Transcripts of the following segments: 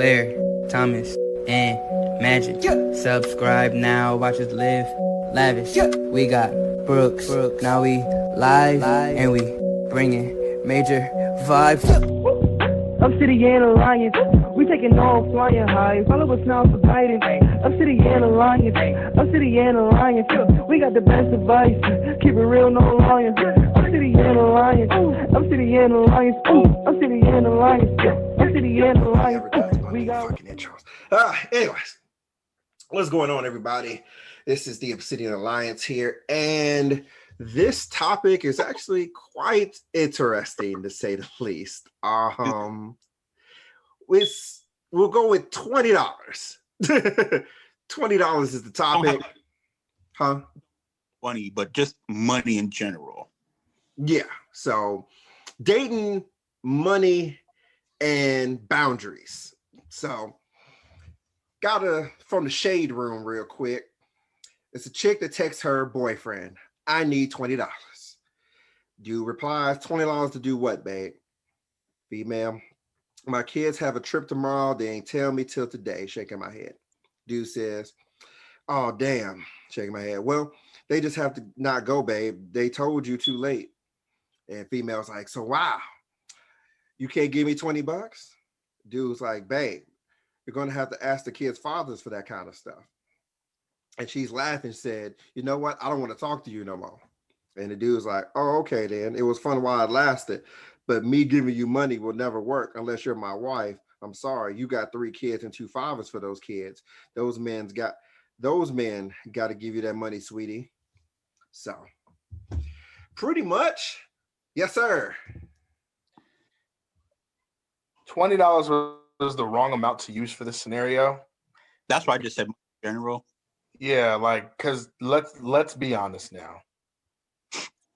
Blair Thomas and Magic. Subscribe now, watch us live lavish. We got Brooks, now we live and we bringing major vibes. Obsidian Alliance, we taking all flying high. Follow us now for guidance. Obsidian Alliance, Obsidian Alliance. We got the best advice. Keep it real, no lions. Obsidian Alliance, Obsidian Alliance, Obsidian Alliance, Obsidian Alliance. We got fucking intros. Anyways, what's going on, everybody? This is the Obsidian Alliance here, and this topic is actually quite interesting, to say the least. We'll go with $20. $20 is the topic. Huh? Money, but just money in general. Yeah. So dating, money, and boundaries. So from the shade room real quick. It's a chick that texts her boyfriend, I need $20. Dude replies, $20 to do what, babe? Female, my kids have a trip tomorrow. They ain't tell me till today, shaking my head. Dude says, oh, damn, shaking my head. Well, they just have to not go, babe. They told you too late. And female's like, so wow, you can't give me $20? Dude's like, babe, you're going to have to ask the kids' fathers for that kind of stuff. And she's laughing, said, you know what? I don't want to talk to you no more. And the dude's like, oh, okay, then. It was fun while it lasted. But me giving you money will never work unless you're my wife. I'm sorry. You got 3 kids and 2 fathers for those kids. Those men got to give you that money, sweetie. So pretty much, yes, sir. $20 was the wrong amount to use for this scenario. That's why I just said in general. Yeah, like, because let's be honest now.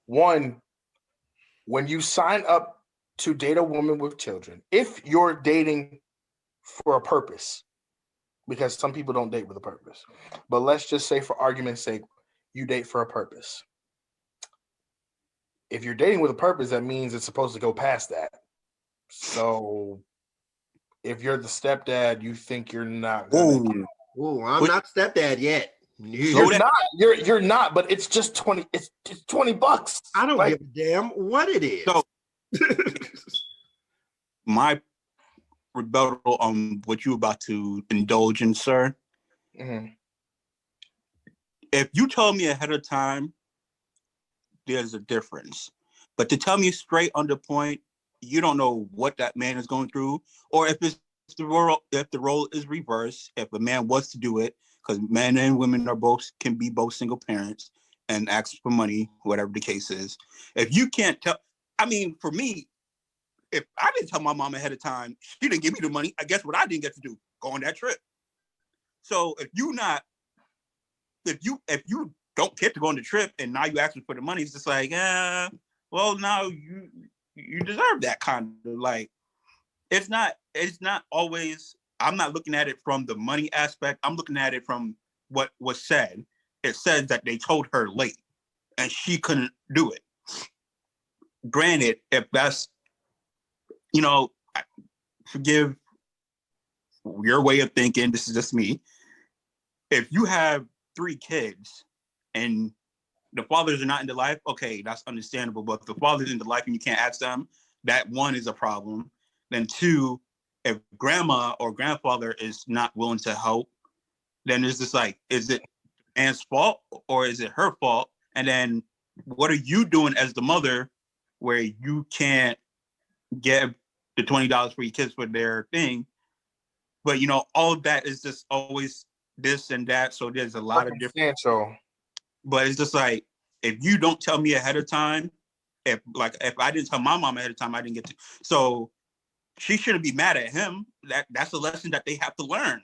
One, when you sign up to date a woman with children, if you're dating for a purpose, because some people don't date with a purpose, but let's just say for argument's sake, you date for a purpose. If you're dating with a purpose, that means it's supposed to go past that. So if you're the stepdad, you think you're not gonna I'm not stepdad yet. You're not. You're not. But it's just 20. It's $20. I don't give a damn what it is. So my rebuttal on what you're about to indulge in, sir. Mm-hmm. If you told me ahead of time, there's a difference. But to tell me straight on the point, you don't know what that man is going through, or if the role is reversed, if a man was to do it, because men and women can be both single parents and ask for money, whatever the case is. If you can't tell, I mean, for me, if I didn't tell my mom ahead of time, she didn't give me the money. I guess what I didn't get to do, go on that trip. So if you don't get to go on the trip and now you asking for the money, it's just like, well, now you deserve that kind of, like, it's not always. I'm not looking at it from the money aspect. I'm looking at it from what was said. It says that they told her late and she couldn't do it. Granted, if that's, forgive your way of thinking, this is just me. If you have 3 kids and the fathers are not in the life, okay, that's understandable. But if the father's in the life and you can't ask them, that 1 is a problem. Then 2, if grandma or grandfather is not willing to help, then it's just like, is it Anne's fault or is it her fault? And then what are you doing as the mother where you can't get the $20 for your kids for their thing? But, all of that is just always this and that. So there's a lot of different. But it's just like, if you don't tell me ahead of time, if I didn't tell my mom ahead of time, I didn't get to. So she shouldn't be mad at him. That's a lesson that they have to learn.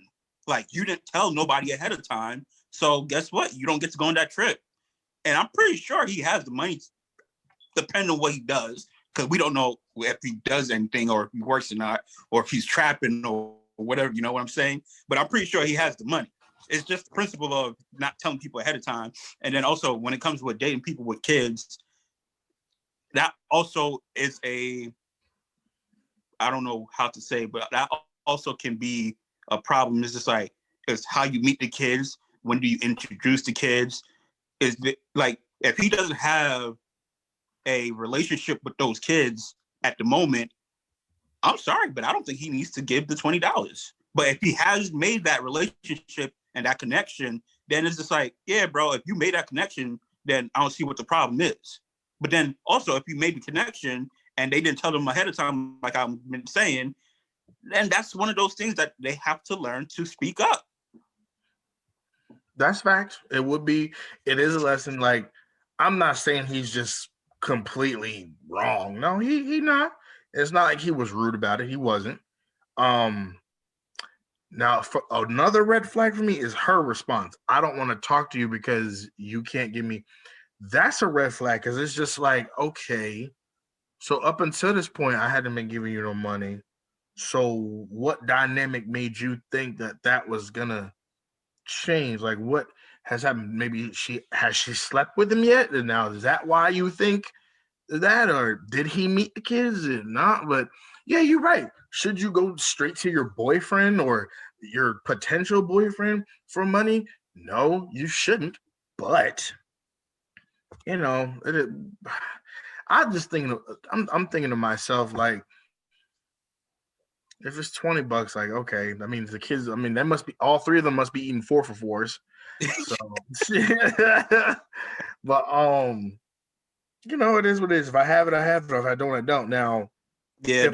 Like, you didn't tell nobody ahead of time. So guess what? You don't get to go on that trip. And I'm pretty sure he has the money, depending on what he does, because we don't know if he does anything or if he works or not, or if he's trapping or whatever, you know what I'm saying? But I'm pretty sure he has the money. It's just the principle of not telling people ahead of time. And then also when it comes with dating people with kids, that also is I don't know how to say, but that also can be a problem. It's just like, it's how you meet the kids. When do you introduce the kids? Like, if he doesn't have a relationship with those kids at the moment, I'm sorry, but I don't think he needs to give the $20. But if he has made that relationship and that connection, then it's just like, yeah, bro, if you made that connection, then I don't see what the problem is. But then also, if you made the connection and they didn't tell them ahead of time, like I've been saying, then that's one of those things that they have to learn to speak up. That's facts. It is a lesson. Like, I'm not saying he's just completely wrong. No, he not. It's not like he was rude about it. He wasn't. Now, for another red flag for me is her response. I don't want to talk to you because you can't give me. That's a red flag because it's just like, okay, so up until this point, I hadn't been giving you no money. So what dynamic made you think that was gonna change? Like, what has happened? Maybe she slept with him yet? And now is that why you think that, or did he meet the kids or not? But yeah, you're right. Should you go straight to your boyfriend or your potential boyfriend for money? No, you shouldn't. But I just thinking. I'm thinking to myself, like, if it's $20, like, okay, that means the kids. I mean, that must be all three of them must be eating 4 for $4s. So, but it is what it is. If I have it, I have it. If I don't, I don't. Now, yeah,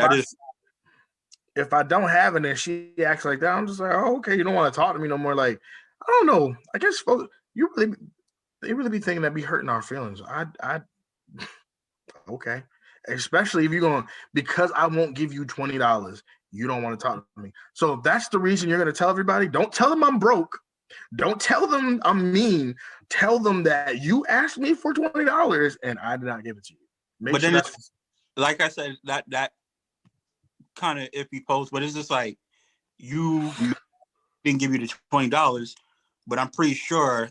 if I don't have it and she acts like that, I'm just like, oh, okay, you don't want to talk to me no more. Like, I don't know. I guess they really be thinking that be hurting our feelings. I okay. Especially if you're going, because I won't give you $20, you don't want to talk to me. So that's the reason you're going to tell everybody. Don't tell them I'm broke. Don't tell them I'm mean. Tell them that you asked me for $20 and I did not give it to you. But then it's, like I said, that kind of iffy post, but it's just like, you didn't give you the $20, but I'm pretty sure,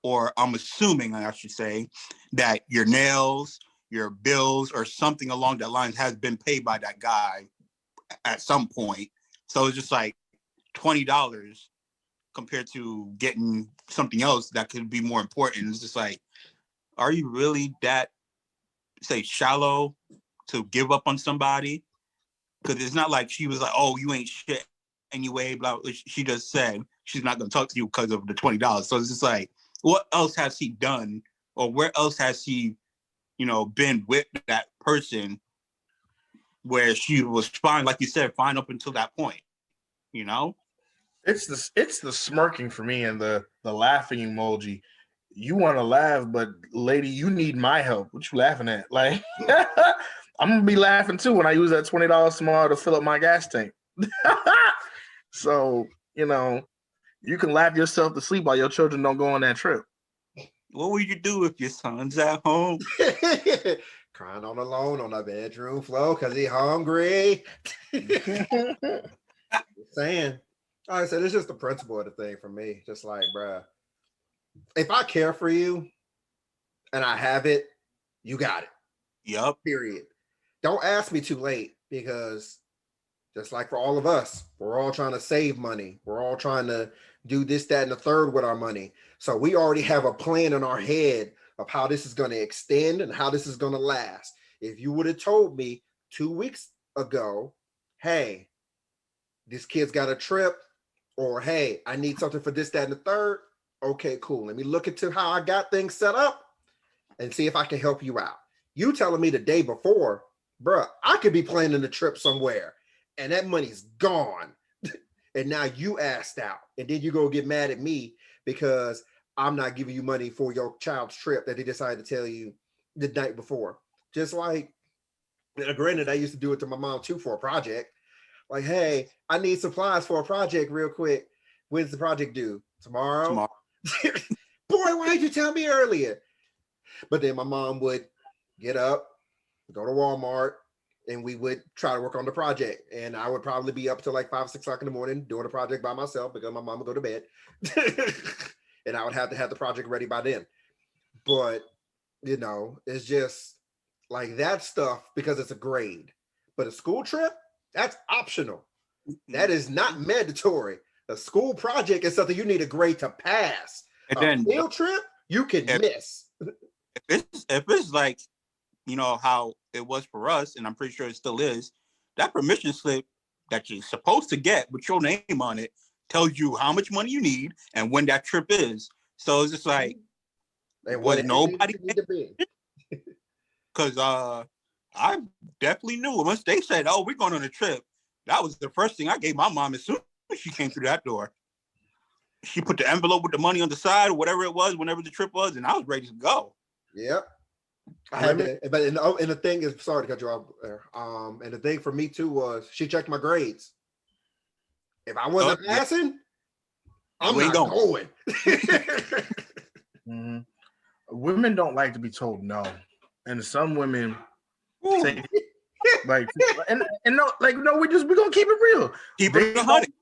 or I'm assuming, I should say, that your nails, your bills, or something along that line has been paid by that guy at some point. So it's just like $20 compared to getting something else that could be more important. It's just like, are you really that, say, shallow to give up on somebody? Because it's not like she was like, oh, you ain't shit anyway, blah, blah. She just said she's not going to talk to you because of the $20. So it's just like, what else has he done? Or where else has he, been with that person where she was fine, like you said, fine up until that point, It's the smirking for me and the laughing emoji. You want to laugh, but lady, you need my help. What you laughing at? Like, I'm gonna be laughing too when I use that $20 tomorrow to fill up my gas tank. So, you can laugh yourself to sleep while your children don't go on that trip. What would you do if your son's at home? Crying on alone on the bedroom floor because he hungry. Saying. Like I said, it's just the principle of the thing for me. Just like, bruh, if I care for you and I have it, you got it. Yep. Period. Don't ask me too late, because just like for all of us, we're all trying to save money. We're all trying to do this, that, and the third with our money. So we already have a plan in our head of how this is going to extend and how this is going to last. If you would have told me 2 weeks ago, hey, this kid's got a trip, or hey, I need something for this, that, and the third. Okay, cool. Let me look into how I got things set up and see if I can help you out. You telling me the day before, bruh, I could be planning a trip somewhere and that money's gone. And now you asked out. And then you go get mad at me because I'm not giving you money for your child's trip that they decided to tell you the night before. Just like, granted, I used to do it to my mom too for a project. Like, hey, I need supplies for a project real quick. When's the project due? Tomorrow. Boy, why did you tell me earlier? But then my mom would get up, go to Walmart, and we would try to work on the project. And I would probably be up till like 5, 6 o'clock in the morning doing the project by myself because my mom would go to bed. And I would have to have the project ready by then. But, it's just like that stuff because it's a grade. But a school trip, that's optional. That is not mandatory. A school project is something you need a grade to pass. And a then field trip, you can miss. if it's like, you know, how it was for us, and I'm pretty sure it still is, that permission slip that you're supposed to get with your name on it tells you how much money you need and when that trip is. So it's just like, And was what nobody? need to be. Because I definitely knew once they said, "Oh, we're going on a trip," that was the first thing I gave my mom as soon as she came through that door. She put the envelope with the money on the side, or whatever it was, whenever the trip was, and I was ready to go. Yep. I had to, but and the thing is, sorry to cut you off there. And the thing for me too was she checked my grades. If I wasn't passing, I'm not going. Mm-hmm. Women don't like to be told no, and some women say like, and no, like no, we're gonna keep it real. Keep it 100.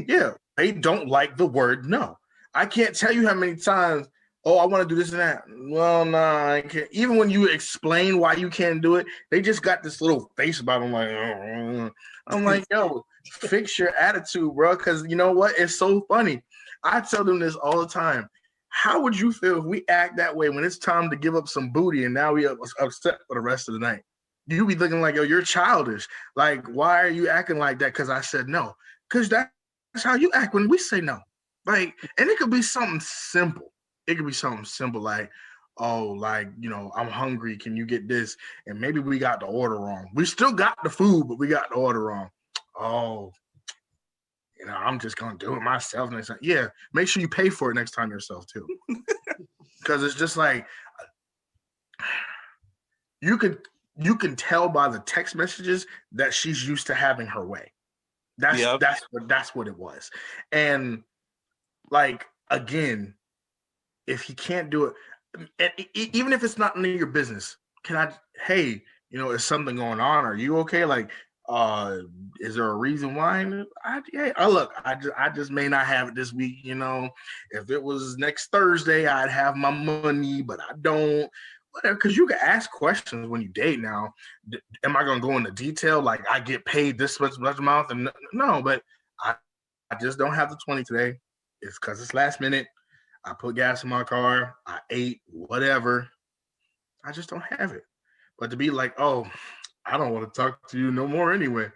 Yeah, they don't like the word no. I can't tell you how many times. Oh, I want to do this and that. Well, nah, I can't. Even when you explain why you can't do it, they just got this little face about them. Like, I'm like, yo, fix your attitude, bro. Because you know what? It's so funny. I tell them this all the time. How would you feel if we act that way when it's time to give up some booty and now we are upset for the rest of the night? You be looking like, yo, you're childish. Like, why are you acting like that? Because I said no. Because that's how you act when we say no. Like, and it could be something simple. It could be something simple like, oh, like, you know, I'm hungry. Can you get this? And maybe we got the order wrong. We still got the food, but we got the order wrong. Oh, you know, I'm just going to do it myself next time. Yeah, make sure you pay for it next time yourself, too. Because it's just like, you can tell by the text messages that she's used to having her way. That's what it was. And, like, again, if he can't do it, even if it's not none of your business, hey, you know, is something going on? Are you okay? Like, is there a reason why? I just may not have it this week, you know. If it was next Thursday, I'd have my money, but I don't. Whatever, because you can ask questions when you date now. Am I going to go into detail? Like, I get paid this much amount? And no, but I just don't have the 20 today. It's because it's last minute. I put gas in my car. I ate whatever. I just don't have it. But to be like, oh, I don't want to talk to you no more anyway.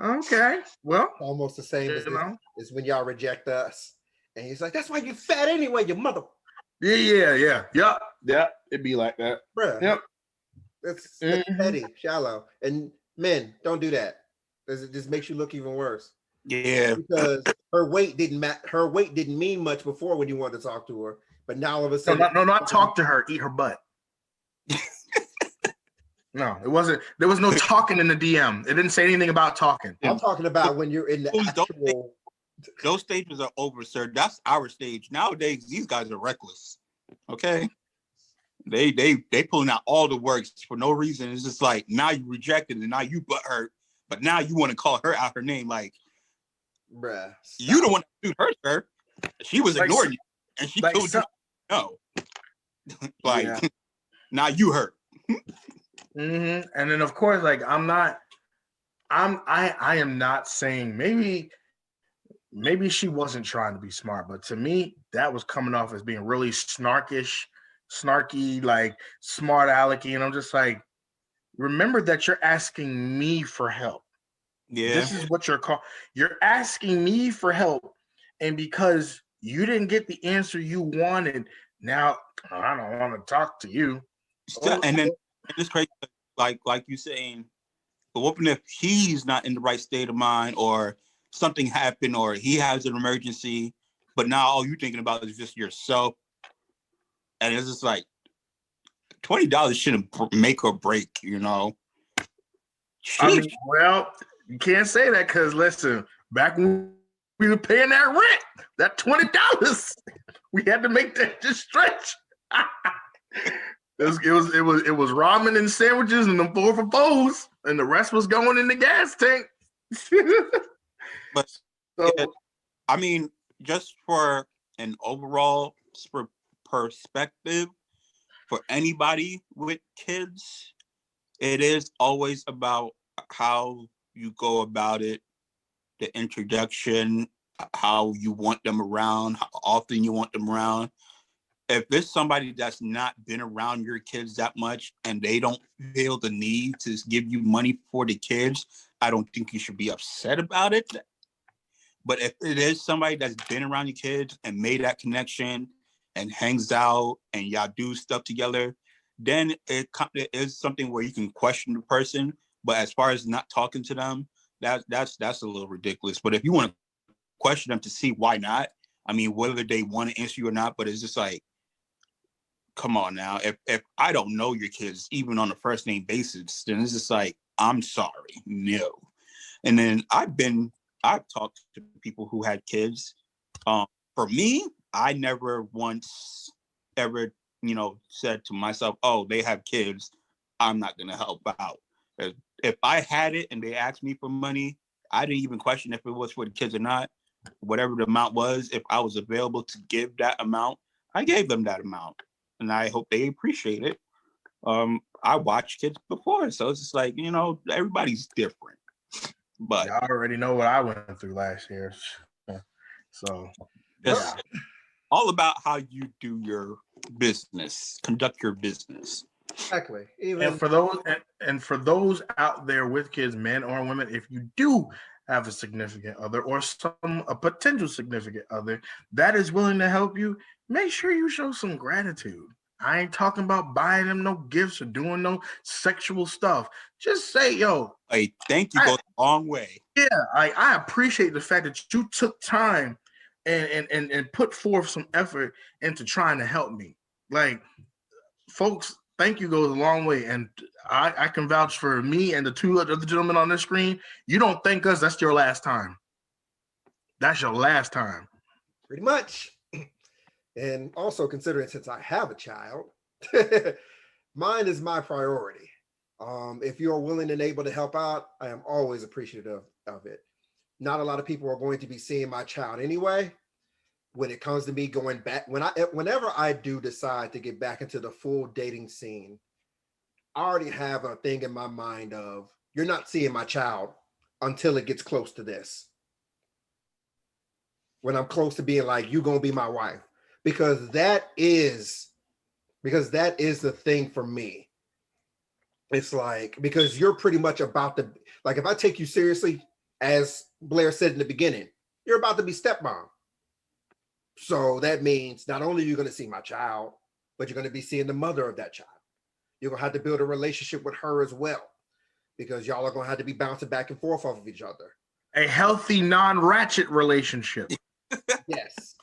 Okay, well. Almost the same as when y'all reject us. And he's like, that's why you fat anyway, you mother. Yeah. It'd be like that. Bruh. Yep. That's petty, shallow. And men, don't do that. It just makes you look even worse. Yeah, because her weight didn't mean much before when you wanted to talk to her, but now all of a sudden, no, not talk to her, eat her butt. No, it wasn't. There was no talking in the DM. It didn't say anything about talking. I'm talking about when you're in the actual. Those stages are over, sir. That's our stage nowadays. These guys are reckless. Okay, they pulling out all the works for no reason. It's just like now you rejected and now you butt hurt, but now you want to call her out her name like. Bruh, you don't want to do her, sir. She was ignoring you, and she told you no. Like, now you hurt. And then of course, like I am not saying maybe she wasn't trying to be smart, but to me, that was coming off as being really snarky, like smart alecky, and I'm just like, remember that you're asking me for help. Yeah. This is what you're asking me for help. And because you didn't get the answer you wanted, now I don't want to talk to you. And then it's crazy, like you saying, but what if he's not in the right state of mind or something happened or he has an emergency, but now all you're thinking about is just yourself. And it's just like $20 shouldn't make or break, you know? I mean, well, you can't say that because listen, back when we were paying that rent, that $20, we had to make that just stretch. It was ramen and sandwiches and them 4 for 4s, and the rest was going in the gas tank. But yeah, I mean, just for an overall perspective, for anybody with kids, it is always about how you go about it the introduction, how you want them around, how often you want them around. If it's somebody that's not been around your kids that much and they don't feel the need to give you money for the kids, I don't think you should be upset about it. But if it is somebody that's been around your kids and made that connection and hangs out and y'all do stuff together, then it is something where you can question the person. But as far as not talking to them, that's a little ridiculous. But if you want to question them to see why not, I mean, whether they want to answer you or not, but it's just like, come on now. If I don't know your kids, even on a first name basis, then it's just like, I'm sorry, no. And then I've talked to people who had kids. For me, I never once ever, said to myself, oh, they have kids, I'm not going to help out. If I had it and they asked me for money, I didn't even question if it was for the kids or not. Whatever the amount was, if I was available to give that amount, I gave them that amount. And I hope they appreciate it. I watched kids before, so it's just like, everybody's different. But I already know what I went through last year. So it's all about how you do your business, conduct your business. Exactly. And for those out there with kids, men or women, if you do have a significant other or a potential significant other that is willing to help you, make sure you show some gratitude. I ain't talking about buying them no gifts or doing no sexual stuff. Just say, yo, hey, thank you goes a long way. Yeah, I appreciate the fact that you took time and put forth some effort into trying to help me. Like, folks, thank you goes a long way. And I can vouch for me and the two other gentlemen on this screen. You don't thank us, that's your last time. That's your last time. Pretty much. And also considering since I have a child, mine is my priority. If you're willing and able to help out, I am always appreciative of it. Not a lot of people are going to be seeing my child anyway. When it comes to me going back, whenever I do decide to get back into the full dating scene, I already have a thing in my mind of, you're not seeing my child until it gets close to this. When I'm close to being like, you're going to be my wife. Because that is the thing for me. It's like, because you're pretty much about to, like, if I take you seriously, as Blair said in the beginning, you're about to be stepmom. So that means not only are you going to see my child, but you're going to be seeing the mother of that child. You're going to have to build a relationship with her as well, because y'all are going to have to be bouncing back and forth off of each other. A healthy, non-ratchet relationship. Yes.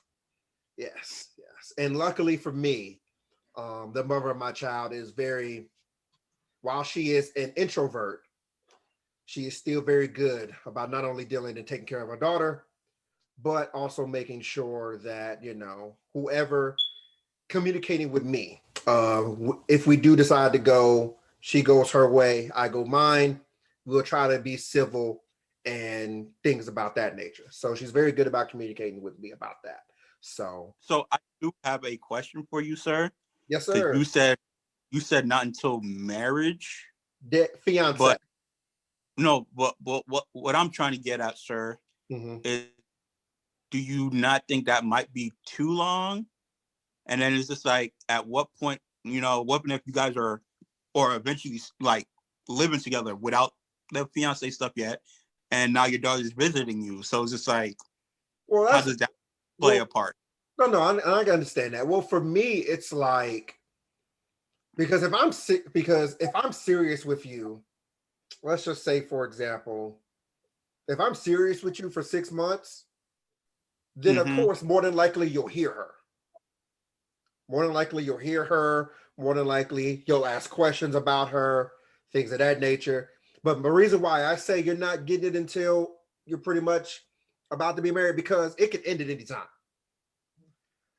And luckily for me, the mother of my child is while she is an introvert, she is still very good about not only dealing and taking care of her daughter, but also making sure that, whoever communicating with me, if we do decide to go, she goes her way, I go mine. We'll try to be civil and things about that nature. So she's very good about communicating with me about that. So I do have a question for you, sir. Yes, sir. You said not until marriage. Fiance. But no, what I'm trying to get at, sir, is, do you not think that might be too long? And then it's just like, at what point, what if you guys are, or eventually like living together without the fiance stuff yet, and now your daughter's visiting you? So it's just like, how does that play a part? No, I can understand that. Well, for me, it's like, because if I'm serious with you, let's just say, for example, if I'm serious with you for 6 months, then of course, more than likely you'll hear her. More than likely you'll hear her. More than likely you'll ask questions about her, things of that nature. But the reason why I say you're not getting it until you're pretty much about to be married, because it can end at any time.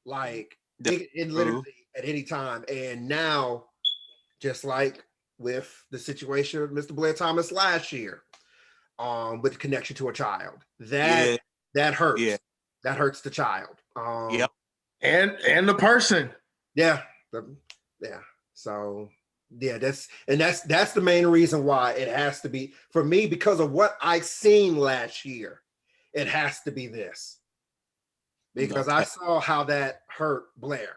Like, it can literally at any time. And now, just like with the situation of Mr. Blair Thomas last year, with the connection to a child, that hurts. Yeah. That hurts the child. Yep. And the person. Yeah. So that's the main reason why it has to be for me, because of what I seen last year. it has to be this. Because I saw how that hurt Blair.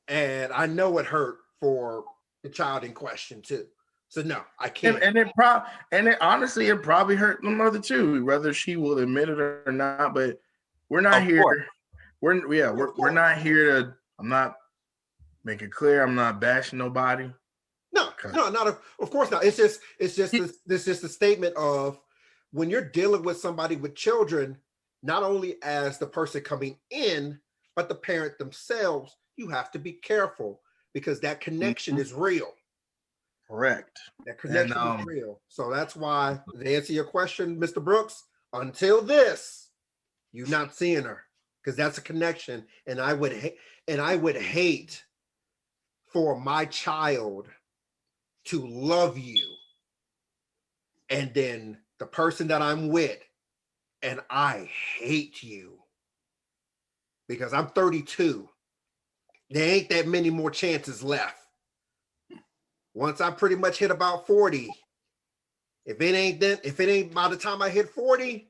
And I know it hurt for the child in question too. So no, I can't. And it honestly, it probably hurt the mother too, whether she will admit it or not. But we're not here. We're not here to. I'm not making clear. I'm not bashing nobody. No, not of course not. It's just a statement of when you're dealing with somebody with children, not only as the person coming in, but the parent themselves. You have to be careful because that connection is real. Correct. That connection is real. So that's why, to answer your question, Mr. Brooks, until this, you're not seeing her because that's a connection. And I would hate for my child to love you. And then the person that I'm with, and I hate you because I'm 32. There ain't that many more chances left. Once I pretty much hit about 40, if it ain't by the time I hit 40,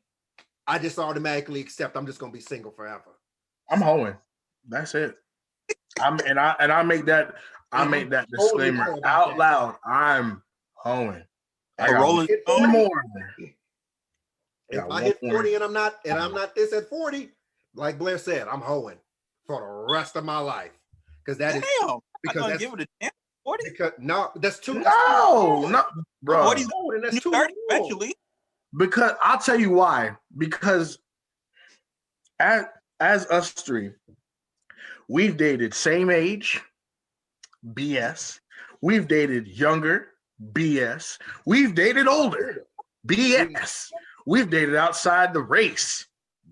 I just automatically accept I'm just gonna be single forever. I'm hoeing. That's it. I make that disclaimer out loud. I'm hoeing. I rolling more. If I hit 40 and I'm not this at 40, like Blair said, I'm hoeing for the rest of my life. Because that is because I'm gonna give it a chance. 40? Because no, that's too. No, bro. 40's old, and that's too 30 eventually. Because I'll tell you why. Because as us three, we've dated same age, BS. We've dated younger, BS. We've dated older, BS. We've dated outside the race,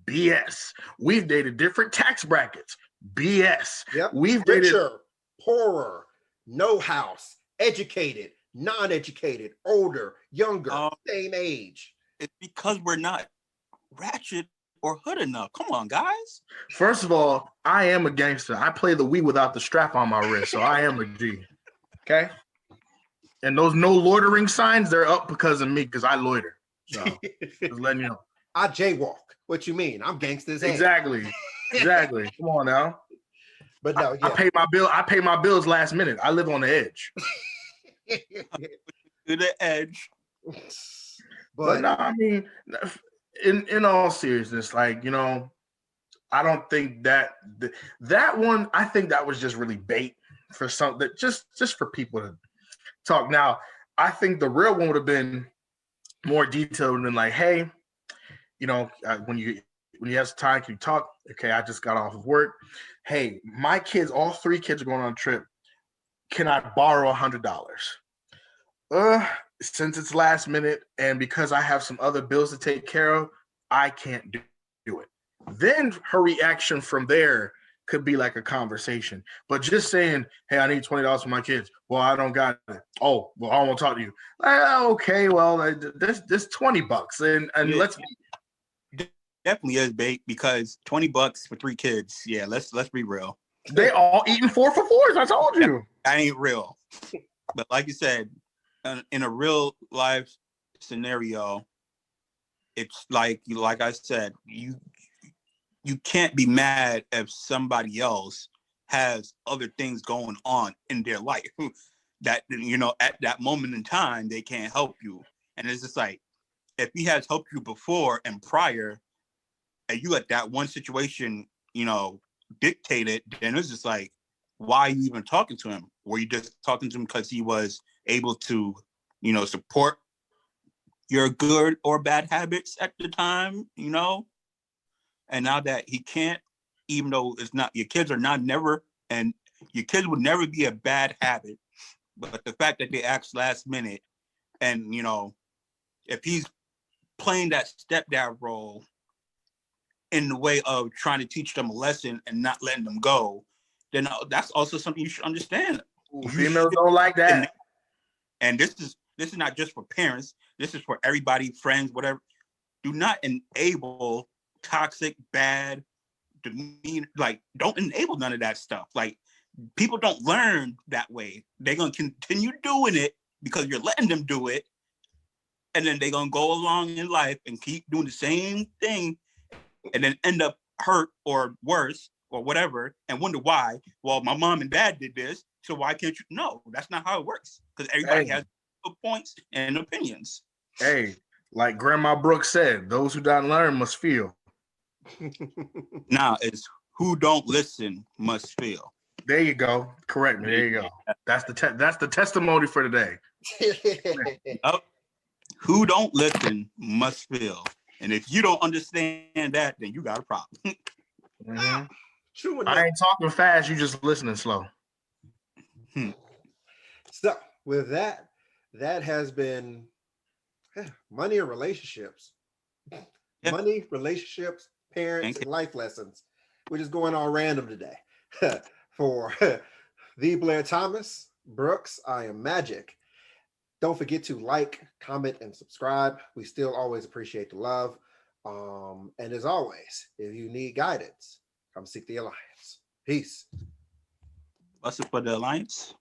BS. We've dated different tax brackets, BS. Yep. We've richer, dated poorer, no house, educated, non-educated, older, younger, same age. It's because we're not ratchet or hood enough. Come on, guys. First of all, I am a gangster. I play the Wii without the strap on my wrist, so I am a G. Okay? And those no loitering signs, they're up because of me, because I loiter. So just letting you know. I jaywalk. What you mean? I'm gangster's head. Exactly. Come on now. But no, yeah. I pay my bills last minute. I live on the edge. To the edge. But no, I mean, in all seriousness, like, you know, I don't think that one, I think that was just really bait for something, just for people to talk. Now, I think the real one would have been more detailed than like, hey, you know, when you have some time, can you talk? Okay, I just got off of work. Hey, my kids, all 3 kids are going on a trip. Can I borrow $100? Since it's last minute and because I have some other bills to take care of, I can't do it. Then her reaction from there could be like a conversation. But just saying, hey, I need $20 for my kids. Well, I don't got it. Oh, well, I won't talk to you. Okay, well, this $20 and yeah. Let's be. Definitely is bait because $20 for 3 kids. Yeah, let's be real. They all eating 4 for 4s. I told you. That ain't real. But like you said, in a real life scenario, it's like I said, you can't be mad if somebody else has other things going on in their life that, you know, at that moment in time, they can't help you. And it's just like, if he has helped you before and prior, and you let that one situation, you know, dictate it, then it's just like, why are you even talking to him? Were you just talking to him because he was able to, you know, support your good or bad habits at the time, you know? And now that he can't, even though it's not, your kids are not never, and your kids would never be a bad habit, but the fact that they act last minute and, you know, if he's playing that stepdad role in the way of trying to teach them a lesson and not letting them go, then that's also something you should understand. Females don't like that. And this is not just for parents. This is for everybody, friends, whatever. Do not enable toxic, bad, demean. Like, don't enable none of that stuff. Like, people don't learn that way. They're gonna continue doing it because you're letting them do it. and then they're gonna go along in life and keep doing the same thing, and then end up hurt or worse or whatever, and wonder why. Well, my mom and dad did this, so why can't you? No, that's not how it works. Because everybody has points and opinions. Hey, like Grandma Brooks said, those who don't learn must feel. Now it's who don't listen must feel. There you go. Correct me. There you go. That's the testimony for today. Who don't listen must feel. And if you don't understand that, then you got a problem. Mm-hmm. True enough. I ain't talking fast. You just listening slow. So with that has been money and relationships. Yep. Money, relationships, parents, and life lessons. We're just going all random today. For the Blair Thomas, Brooks, I am Magic. Don't forget to like, comment, and subscribe. We still always appreciate the love. And as always, if you need guidance, come seek the Alliance. Peace. What's up for the Alliance?